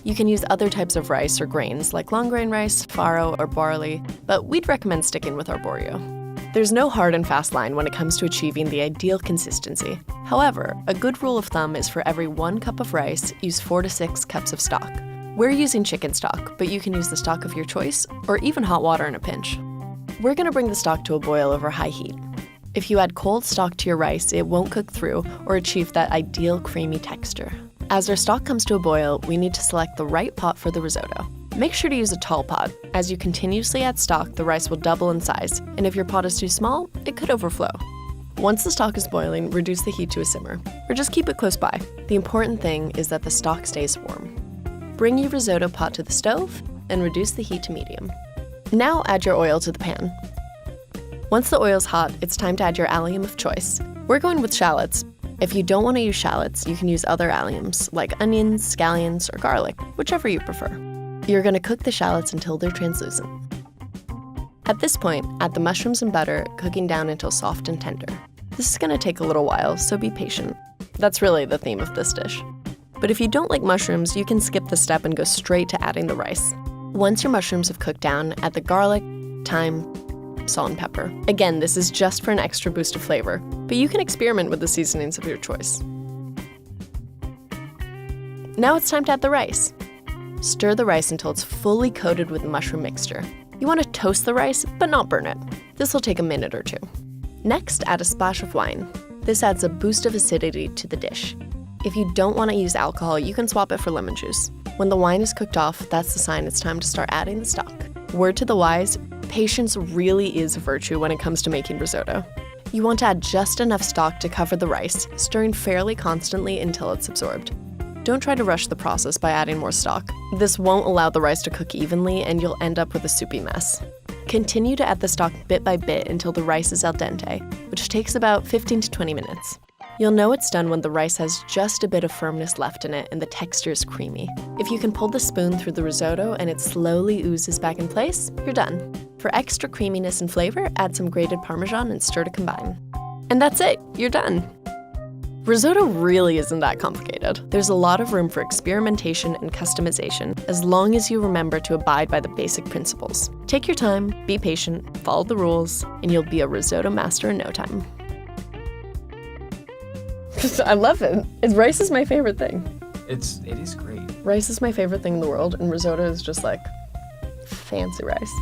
You can use other types of rice or grains like long grain rice, farro, or barley, but we'd recommend sticking with arborio. There's no hard and fast line when it comes to achieving the ideal consistency. However, a good rule of thumb is for every 1 cup of rice, use 4 to 6 cups of stock. We're using chicken stock, but you can use the stock of your choice or even hot water in a pinch. We're going to bring the stock to a boil over high heat. If you add cold stock to your rice, it won't cook through or achieve that ideal creamy texture. As our stock comes to a boil, we need to select the right pot for the risotto. Make sure to use a tall pot. As you continuously add stock, the rice will double in size, and if your pot is too small, it could overflow. Once the stock is boiling, reduce the heat to a simmer, or just keep it close by. The important thing is that the stock stays warm. Bring your risotto pot to the stove and reduce the heat to medium. Now add your oil to the pan. Once the oil's hot, it's time to add your allium of choice. We're going with shallots. If you don't want to use shallots, you can use other alliums, like onions, scallions, or garlic, whichever you prefer. You're going to cook the shallots until they're translucent. At this point, add the mushrooms and butter, cooking down until soft and tender. This is going to take a little while, so be patient. That's really the theme of this dish. But if you don't like mushrooms, you can skip this step and go straight to adding the rice. Once your mushrooms have cooked down, add the garlic, thyme, salt, and pepper. Again, this is just for an extra boost of flavor, but you can experiment with the seasonings of your choice. Now it's time to add the rice. Stir the rice until it's fully coated with the mushroom mixture. You want to toast the rice, but not burn it. This will take a minute or two. Next, add a splash of wine. This adds a boost of acidity to the dish. If you don't want to use alcohol, you can swap it for lemon juice. When the wine is cooked off, that's the sign it's time to start adding the stock. Word to the wise, patience really is a virtue when it comes to making risotto. You want to add just enough stock to cover the rice, stirring fairly constantly until it's absorbed. Don't try to rush the process by adding more stock. This won't allow the rice to cook evenly and you'll end up with a soupy mess. Continue to add the stock bit by bit until the rice is al dente, which takes about 15 to 20 minutes. You'll know it's done when the rice has just a bit of firmness left in it and the texture is creamy. If you can pull the spoon through the risotto and it slowly oozes back in place, you're done. For extra creaminess and flavor, add some grated Parmesan and stir to combine. And that's it, you're done. Risotto really isn't that complicated. There's a lot of room for experimentation and customization, as long as you remember to abide by the basic principles. Take your time, be patient, follow the rules, and you'll be a risotto master in no time. I love it. Rice is my favorite thing. It is great. Rice is my favorite thing in the world, and risotto is just like fancy rice.